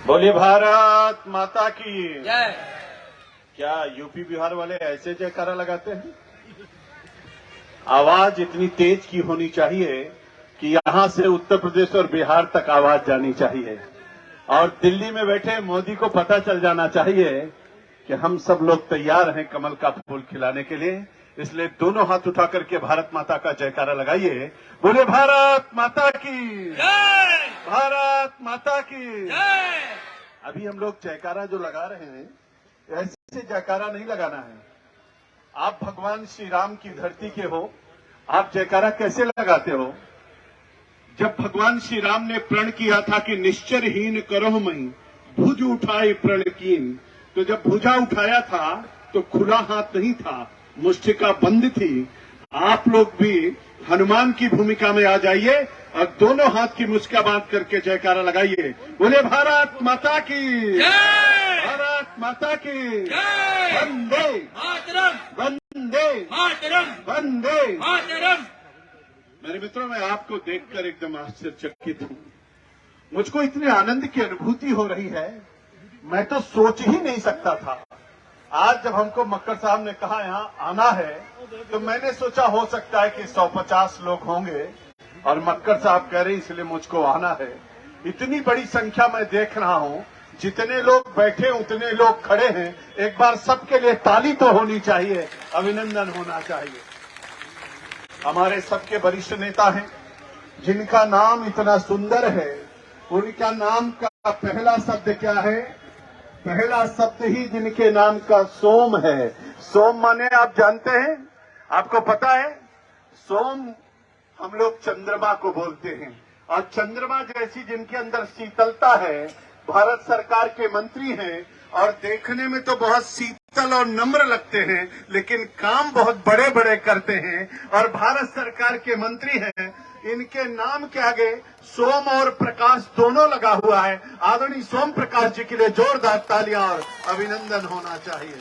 बोलिए भारत माता की जय। क्या यूपी बिहार वाले ऐसे जयकारा लगाते हैं? आवाज इतनी तेज की होनी चाहिए कि यहां से उत्तर प्रदेश और बिहार तक आवाज जानी चाहिए और दिल्ली में बैठे मोदी को पता चल जाना चाहिए कि हम सब लोग तैयार हैं कमल का फूल खिलाने के लिए। इसलिए दोनों हाथ उठा करके भारत माता का जयकारा लगाइए। बोले भारत माता की जय। भारत माता की जय। अभी हम लोग जयकारा जो लगा रहे हैं ऐसे जयकारा नहीं लगाना है। आप भगवान श्री राम की धरती के हो, आप जयकारा कैसे लगाते हो? जब भगवान श्री राम ने प्रण किया था कि निश्चरहीन करहु मई भुज उठाए प्रण कीन, तो जब भुजा उठाया था तो खुला हाथ नहीं था, मुष्टिका बंद थी। आप लोग भी हनुमान की भूमिका में आ जाइए और दोनों हाथ की मुस्का बांध करके जयकारा लगाइए। बोले भारत माता की जय। भारत माता की जय। वंदे मातरम। वंदे मातरम। वंदे। मातरम। मेरे मित्रों, मैं आपको देखकर एकदम आश्चर्यचकित हूं। मुझको इतने आनंद की अनुभूति हो रही है, मैं तो सोच ही नहीं सकता था। आज जब हमको मक्कर साहब ने कहा यहाँ आना है तो मैंने सोचा हो सकता है कि 150 लोग होंगे और मक्कर साहब कह रहे इसलिए मुझको आना है। इतनी बड़ी संख्या मैं देख रहा हूँ, जितने लोग बैठे उतने लोग खड़े हैं। एक बार सबके लिए ताली तो होनी चाहिए, अभिनंदन होना चाहिए। हमारे सबके वरिष्ठ नेता हैं जिनका नाम इतना सुंदर है। उनका नाम का पहला शब्द क्या है? पहला शब्द ही जिनके नाम का सोम है। सोम माने आप जानते हैं, आपको पता है? सोम हम लोग चंद्रमा को बोलते हैं और चंद्रमा जैसी जिनके अंदर शीतलता है। भारत सरकार के मंत्री हैं और देखने में तो बहुत शीतल और नम्र लगते हैं, लेकिन काम बहुत बड़े बड़े करते हैं और भारत सरकार के मंत्री हैं। इनके नाम के आगे सोम और प्रकाश दोनों लगा हुआ है। आदरणीय सोम प्रकाश जी के लिए जोरदार तालियां और अभिनंदन होना चाहिए।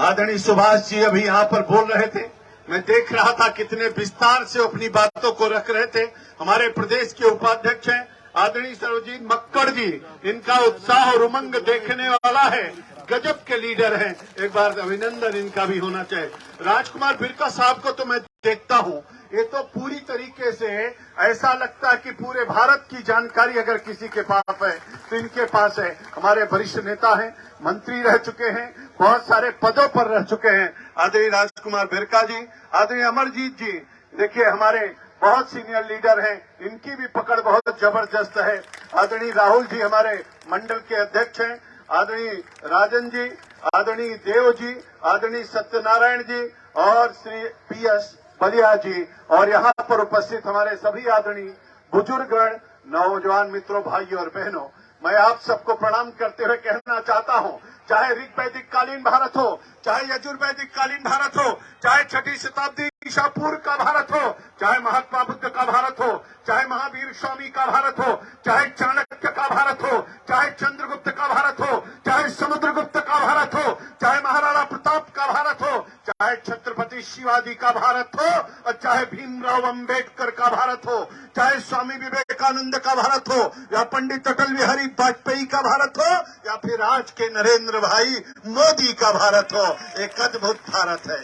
आदरणीय सुभाष जी अभी यहाँ पर बोल रहे थे, मैं देख रहा था कितने विस्तार से अपनी बातों को रख रहे थे। हमारे प्रदेश के उपाध्यक्ष हैं आदरणीय सर्वजीत मक्कड़ जी, इनका उत्साह और उमंग देखने वाला है। गजब के लीडर हैं, एक बार अभिनंदन इनका भी होना चाहिए। राजकुमार बिरका साहब को तो मैं देखता हूँ, ये तो पूरी तरीके से ऐसा लगता है कि पूरे भारत की जानकारी अगर किसी के पास है तो इनके पास है। हमारे वरिष्ठ नेता हैं, मंत्री रह चुके हैं, बहुत सारे पदों पर रह चुके हैं। आदरणीय राजकुमार बिरका जी, आदरणीय अमरजीत जी, देखिए हमारे बहुत सीनियर लीडर हैं, इनकी भी पकड़ बहुत जबरदस्त है। आदरणीय राहुल जी हमारे मंडल के अध्यक्ष हैं, आदरणीय राजन जी, आदरणीय देव जी, आदरणीय सत्यनारायण जी और श्री PS बलिया जी और यहाँ पर उपस्थित हमारे सभी आदरणीय बुजुर्गगण, नौजवान मित्रों, भाइयों और बहनों, मैं आप सबको प्रणाम करते हुए कहना चाहता हूँ, चाहे ऋग्वैदिक कालीन भारत हो, चाहे यजुर्वैदिक कालीन भारत हो, चाहे 6ठी शताब्दी ईसा पूर्व का भारत हो, चाहे महात्मा बुद्ध का भारत हो, चाहे महावीर स्वामी का भारत हो, चाहे चाणक्य का भारत हो, चाहे चंद्रगुप्त का भारत हो, चाहे समुद्रगुप्त का भारत हो, चाहे महाराणा प्रताप का भारत हो, चाहे छत्रपति शिवाजी का भारत हो और चाहे भीमराव अंबेडकर का भारत हो, चाहे स्वामी विवेकानंद का भारत हो या पंडित अटल बिहारी वाजपेयी का भारत हो या फिर आज के नरेंद्र भाई मोदी का भारत हो, एक अद्भुत भारत है,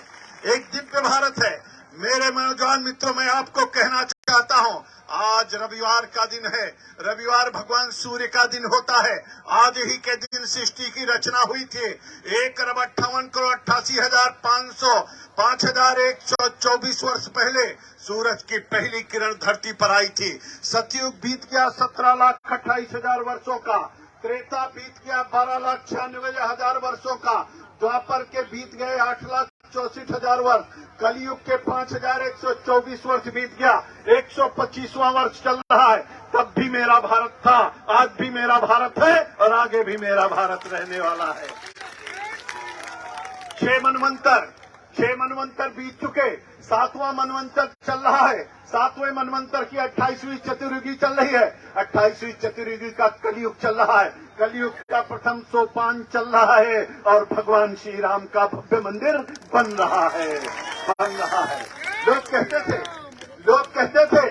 एक दिव्य भारत है। मेरे नौजवान मित्रों, मैं आपको कहना चाहता हूं, आज रविवार का दिन है। रविवार भगवान सूर्य का दिन होता है। आज ही के दिन सृष्टि की रचना हुई थी। 1,58,88,500 5,124 वर्ष पहले सूरज की पहली किरण धरती पर आई थी। सतयुग बीत गया 17,28,000 वर्षों का। त्रेता बीत गया 12,96,000 वर्षों का। द्वापर के बीत गए 8,64,000 वर्ष। कलयुग के 5,124 वर्ष बीत गया। 125वां वर्ष चल रहा है। तब भी मेरा भारत था, आज भी मेरा भारत है और आगे भी मेरा भारत रहने वाला है। 6 मनवंतर बीत चुके, 7वां मनवंतर चल रहा है। 7वें मनवंतर की 28वीं चतुर्युगी चल रही है। 28वीं चतुर्युगी का कलयुग चल रहा है। कलयुग का प्रथम सोपान चल रहा है और भगवान श्री राम का भव्य मंदिर बन रहा है। लोग कहते थे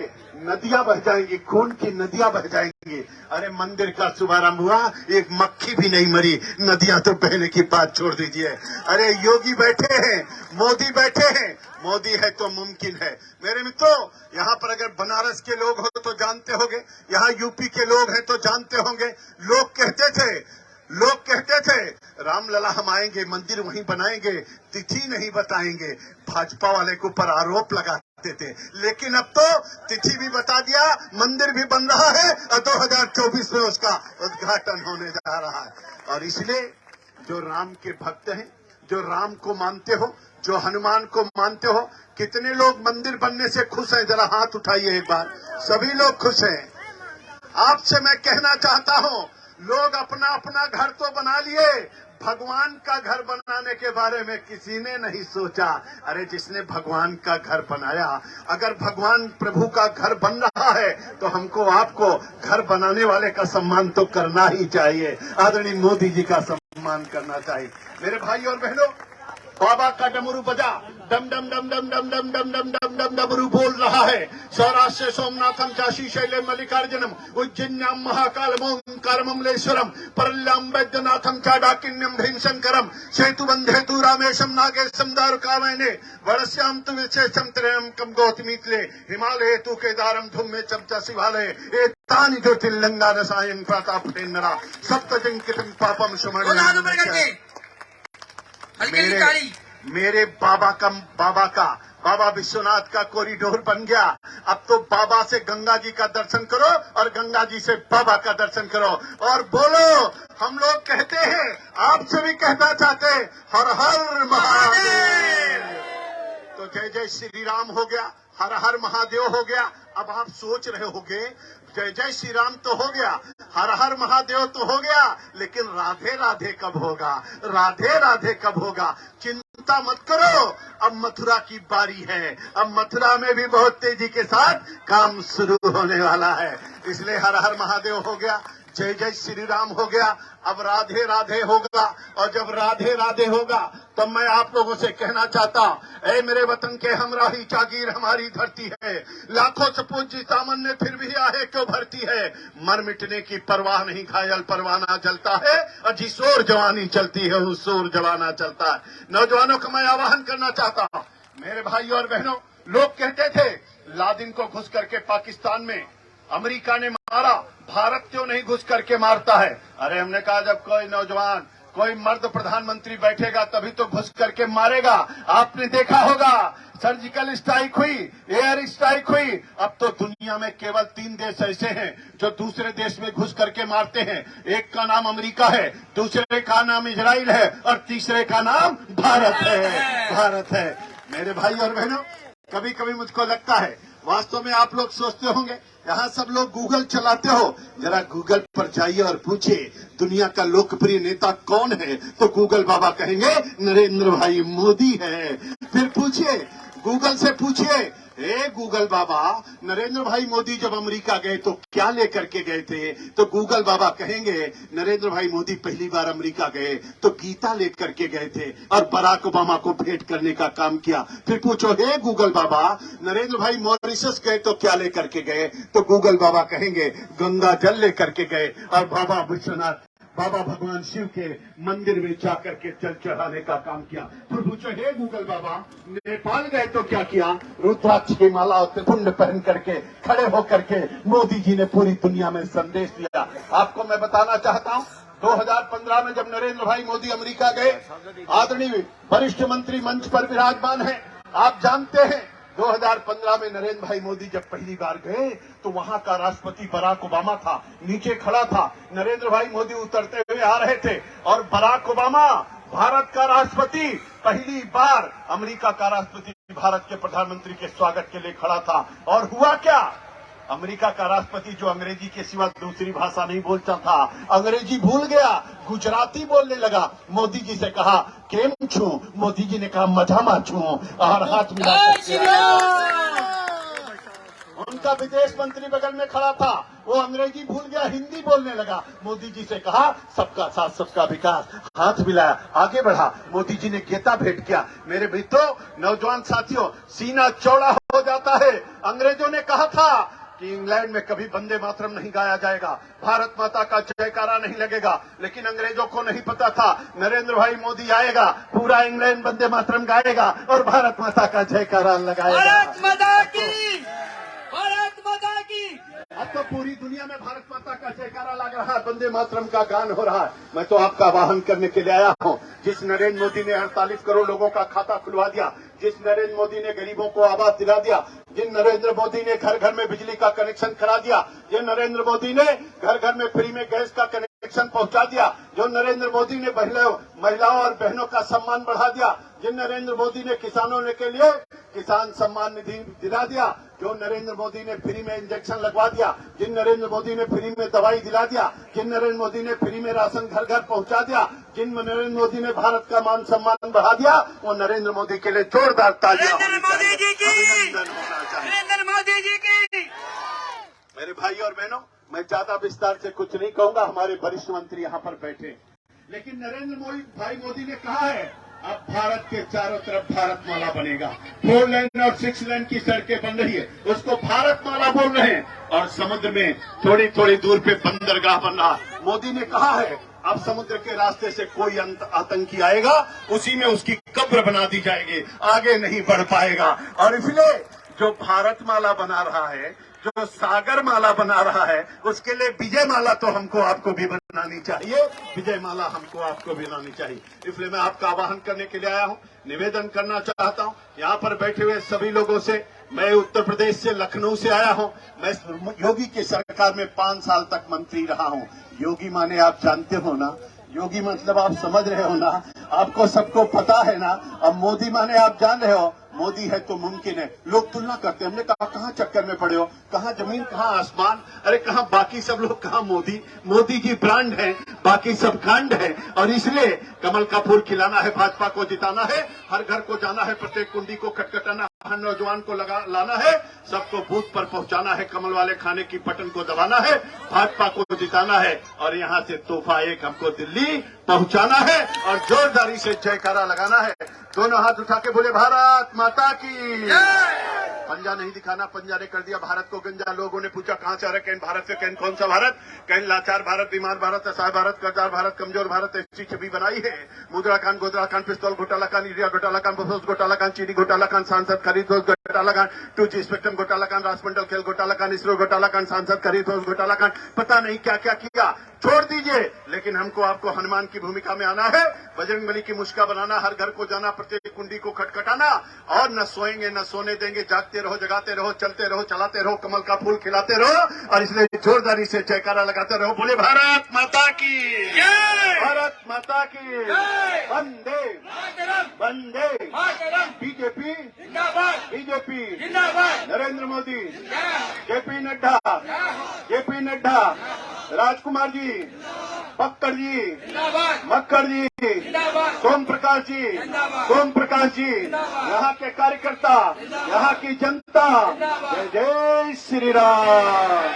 नदियां बह जाएंगी, खून की नदियां बह जाएंगी। अरे मंदिर का शुभारंभ हुआ, एक मक्खी भी नहीं मरी, नदियां तो बहने की बात छोड़ दीजिए। अरे योगी बैठे हैं, मोदी बैठे हैं, मोदी है तो मुमकिन है। मेरे मित्रों, यहाँ पर अगर बनारस के लोग हो तो जानते होंगे, यहाँ यूपी के लोग हैं तो जानते होंगे। लोग कहते थे रामलला हम आएंगे, मंदिर वहीं बनाएंगे, तिथि नहीं बताएंगे। भाजपा वाले के ऊपर आरोप लगाते थे, लेकिन अब तो तिथि भी बता दिया, मंदिर भी बन रहा है और 2024 में उसका उद्घाटन होने जा रहा है। और इसलिए जो राम के भक्त हैं, जो राम को मानते हो, जो हनुमान को मानते हो, कितने लोग मंदिर बनने से खुश हैं? जरा हाथ उठाइए एक बार। सभी लोग खुश हैं। आपसे मैं कहना चाहता हूं, लोग अपना अपना घर तो बना लिए, भगवान का घर बनाने के बारे में किसी ने नहीं सोचा। अरे जिसने भगवान का घर बनाया, अगर भगवान प्रभु का घर बन रहा है तो हमको आपको घर बनाने वाले का सम्मान तो करना ही चाहिए। आदरणीय मोदी जी का सम्मान करना चाहिए। मेरे भाई और बहनों, बाबा का डमरू बजा, डम डम डम डम डम डम डम डम डम डम डमरू बोल रहा है। सौराष्ट्र सोमनाथम काशी शैलम मल्लिकार्जुनम उज्जैन्याम महाकालम ओंकारम अमलेश्वरम परल्यम वैद्यनाथम चाडाकिन्यम भीमशंकरम सेतु बंधेतु रामेशम नागेशम दारुकामयने वरस्याम तु विशेषम त्रयम कम गौतमीतले हिमालय तु केदारम धुम्मे चमचा शिवालय एतानि ज्योतिर्लिंगानि सायं प्रतापतेन्नरा सप्तजंकितम पापम सुमरणम। मेरे बाबा विश्वनाथ का कॉरिडोर बन गया। अब तो बाबा से गंगा जी का दर्शन करो और गंगा जी से बाबा का दर्शन करो और बोलो। हम लोग कहते हैं, आपसे भी कहना चाहते, हर हर महादेव। तो जय जय श्री राम हो गया, हर हर महादेव हो गया। अब आप सोच रहे होंगे, जय जय श्री राम तो हो गया, हर हर महादेव तो हो गया, लेकिन राधे राधे कब होगा? राधे राधे कब होगा? चिंता मत करो, अब मथुरा की बारी है। अब मथुरा में भी बहुत तेजी के साथ काम शुरू होने वाला है। इसलिए हर हर महादेव हो गया, जय जय श्री राम हो गया, अब राधे राधे होगा। और जब राधे राधे होगा तब मैं आप लोगों से कहना चाहता हूं, ऐ मेरे वतन के हमराही जागीर हमारी धरती है, लाखों सपूत जी सामान्य फिर भी आहे क्यों भरती है। मर मिटने की परवाह नहीं, घायल परवाना जलता है और जिस ओर जवानी चलती है उस ओर जवाना चलता है। नौजवानों को मैं आह्वान करना चाहता हूं, मेरे भाई और बहनों, लोग कहते थे लादेन को घुस करके पाकिस्तान में अमेरिका ने मारा, भारत क्यों नहीं घुस करके मारता है? अरे हमने कहा जब कोई नौजवान, कोई मर्द प्रधानमंत्री बैठेगा तभी तो घुस करके मारेगा। आपने देखा होगा सर्जिकल स्ट्राइक हुई, एयर स्ट्राइक हुई। अब तो दुनिया में केवल 3 देश ऐसे हैं जो दूसरे देश में घुस करके मारते हैं। एक का नाम अमेरिका है, दूसरे का नाम इजराइल है और तीसरे का नाम भारत है। मेरे भाई और बहनों, कभी कभी मुझको लगता है, वास्तव में आप लोग सोचते होंगे, यहाँ सब लोग गूगल चलाते हो, जरा गूगल पर जाइए और पूछिए दुनिया का लोकप्रिय नेता कौन है, तो गूगल बाबा कहेंगे नरेंद्र भाई मोदी है। फिर पूछिए, गूगल से पूछिए, ए गूगल बाबा, नरेंद्र भाई मोदी जब अमेरिका गए तो क्या लेकर के गए थे? तो गूगल बाबा कहेंगे नरेंद्र भाई मोदी पहली बार अमेरिका गए तो गीता लेकर के गए थे और बराक ओबामा को भेंट करने का काम किया। फिर पूछो, हे गूगल बाबा, नरेंद्र भाई मॉरिशस गए तो क्या लेकर के गए? तो गूगल बाबा कहेंगे गंगा जल लेकर के गए और बाबा विश्वनाथ, बाबा भगवान शिव के मंदिर में जाकर के जल चढ़ाने का काम किया। फिर पूछो, हे गूगल बाबा, नेपाल गए तो क्या किया? रुद्राक्ष की माला और त्रिपुंड पहन करके खड़े होकर के मोदी जी ने पूरी दुनिया में संदेश दिया। आपको मैं बताना चाहता हूं, 2015 में जब नरेंद्र भाई मोदी अमेरिका गए, आदरणीय वरिष्ठ मंत्री मंच पर विराजमान है, आप जानते हैं 2015 में नरेंद्र भाई मोदी जब पहली बार गए तो वहां का राष्ट्रपति बराक ओबामा था, नीचे खड़ा था। नरेंद्र भाई मोदी उतरते हुए आ रहे थे और बराक ओबामा, भारत का राष्ट्रपति, पहली बार अमेरिका का राष्ट्रपति भारत के प्रधानमंत्री के स्वागत के लिए खड़ा था। और हुआ क्या? अमेरिका का राष्ट्रपति, जो अंग्रेजी के सिवा दूसरी भाषा नहीं बोलता था, अंग्रेजी भूल गया, गुजराती बोलने लगा। मोदी जी से कहा केम छू? मोदी जी ने कहा मजामा छू और हाथ मिला। उनका विदेश मंत्री बगल में खड़ा था, वो अंग्रेजी भूल गया, हिंदी बोलने लगा। मोदी जी से कहा सबका साथ सबका विकास, हाथ मिलाया, आगे बढ़ा। मोदी जी ने गीता भेंट किया। मेरे मित्रों, नौजवान साथियों, सीना चौड़ा हो जाता है। अंग्रेजों ने कहा था कि इंग्लैंड में कभी वंदे मातरम नहीं गाया जाएगा, भारत माता का जयकारा नहीं लगेगा। लेकिन अंग्रेजों को नहीं पता था नरेंद्र भाई मोदी आएगा, पूरा इंग्लैंड वंदे मातरम गाएगा और भारत माता का जयकारा लगाएगा। भारत माता की, भारत माता की। अब तो पूरी दुनिया में भारत माता का जयकारा लग रहा है, वंदे मातरम का गान हो रहा है। मैं तो आपका आह्वान करने के लिए आया हूँ। जिस नरेंद्र मोदी ने 48 करोड़ लोगों का खाता खुलवा दिया, जिस नरेंद्र मोदी ने गरीबों को आवास दिला दिया, जिन नरेंद्र मोदी ने घर घर में बिजली का कनेक्शन करा दिया, जिन नरेंद्र मोदी ने घर घर में फ्री में गैस का कनेक्शन पहुंचा दिया, जो नरेंद्र मोदी ने महिलाओं और बहनों का सम्मान बढ़ा दिया, जिन नरेंद्र मोदी ने किसानों के लिए किसान सम्मान निधि दिला दिया, जो नरेंद्र मोदी ने फ्री में इंजेक्शन लगवा दिया, जिन नरेंद्र मोदी ने फ्री में दवाई दिला दिया, जिन नरेंद्र मोदी ने फ्री में राशन घर घर पहुंचा दिया, जिन नरेंद्र मोदी ने भारत का मान सम्मान बढ़ा दिया, वो नरेंद्र मोदी के लिए जोरदार तालियां नरेंद्र मोदी जी की, अभिनंदन होना चाहिए। नरेंद्र मोदी जी की। मेरे भाई और बहनों, मैं ज्यादा विस्तार से कुछ नहीं कहूंगा, हमारे वरिष्ठ मंत्री यहाँ पर बैठे हैं। लेकिन नरेंद्र भाई मोदी ने कहा है अब भारत के चारों तरफ भारत माला बनेगा। 4 लेन और 6 लेन की सड़कें बन रही है, उसको भारत माला बोल रहे हैं। और समुद्र में थोड़ी थोड़ी दूर पे बंदरगाह बन रहा। मोदी ने कहा है अब समुद्र के रास्ते से कोई आतंकी आएगा, उसी में उसकी कब्र बना दी जाएगी, आगे नहीं बढ़ पाएगा। और इसलिए जो भारत माला बना रहा है, जो सागर माला बना रहा है, उसके लिए विजय माला तो हमको आपको भी बनानी चाहिए, विजय माला हमको आपको भी बनानी चाहिए। इसलिए मैं आपका आह्वान करने के लिए आया हूं, निवेदन करना चाहता हूं यहाँ पर बैठे हुए सभी लोगों से। मैं उत्तर प्रदेश से लखनऊ से आया हूं। मैं योगी की सरकार में 5 साल तक मंत्री रहा हूं। योगी माने आप जानते हो ना, योगी मतलब आप समझ रहे हो ना, आपको सबको पता है ना। अब मोदी माने आप जान रहे हो, मोदी है तो मुमकिन है। लोग तुलना करते हैं, हमने कहा कहाँ चक्कर में पड़े हो, कहाँ जमीन कहाँ आसमान, अरे कहाँ बाकी सब लोग, कहाँ मोदी। मोदी जी ब्रांड है, बाकी सब कांड है। और इसलिए कमल का फूल खिलाना है, भाजपा को जिताना है, हर घर को जाना है, प्रत्येक कुंडी को खटखटाना, हर नौजवान को लाना है, सबको बूथ पर पहुंचाना है, कमल वाले खाने की बटन को दबाना है, भाजपा को जिताना है। और यहाँ से तोहफा एक हमको दिल्ली पहुंचाना है और जोरदारी से जयकारा लगाना है। दोनों हाथ उठा के बोले भारत माता की। पंजा नहीं दिखाना, पंजा ने कर दिया भारत को गंजा। लोगों ने पूछा कहां से आ रहे, कहन भारत से, कहन कौन सा भारत, कहन लाचार भारत, बीमार भारत, असहाय भारत, कर्जदार भारत, कमजोर भारत, ऐसी छवि बनाई है। मुद्रा कांड, गोदरा कांड, पिस्तौल घोटाला कांड, यूरिया घोटाला कांड, बफोस घोटाला कांड, चीनी घोटाला कांड, सांसद खरीद घोटाला कांड, 2G स्पेक्ट्रम घोटाला कांड, राष्ट्रमंडल खेल घोटाला कांड, इसरो घोटाला कांड, सांसद खरीद घोटाला कांड, पता नहीं क्या क्या किया। छोड़ दीजिए, लेकिन हमको आपको हनुमान की भूमिका में आना है, बजरंगबली की मुस्का बनाना, हर घर को जाना, प्रत्येक कुंडी को खटखटाना, और न सोएंगे न सोने देंगे, जागते रहो, जगाते रहो, चलते रहो, चलाते रहो, कमल का फूल खिलाते रहो। और इसलिए जोरदारी से जयकारा लगाते रहो, बोले भारत माता की जय, भारत माता की जय, वंदे मातरम, वंदे मातरम, बीजेपी जिंदाबाद, बीजेपी जिंदाबाद, नरेंद्र मोदी, जय, जेपी नड्डा, जेपी नड्डा, राजकुमार जी, पक्कड़ जी, जिंदाबाद, मक्कड़ जी, जिंदाबाद, सोम प्रकाश जी, सोम प्रकाश जी, यहाँ के कार्यकर्ता, यहाँ की जनता, जय जय श्री राम,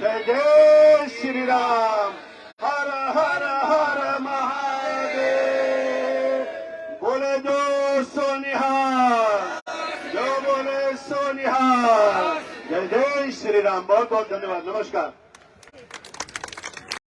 जय जय श्री राम, हर हर हर महादेव। बोले जो सोनिहार, जो बोले सोनिहार। जय जय श्री राम। बहुत बहुत धन्यवाद, नमस्कार।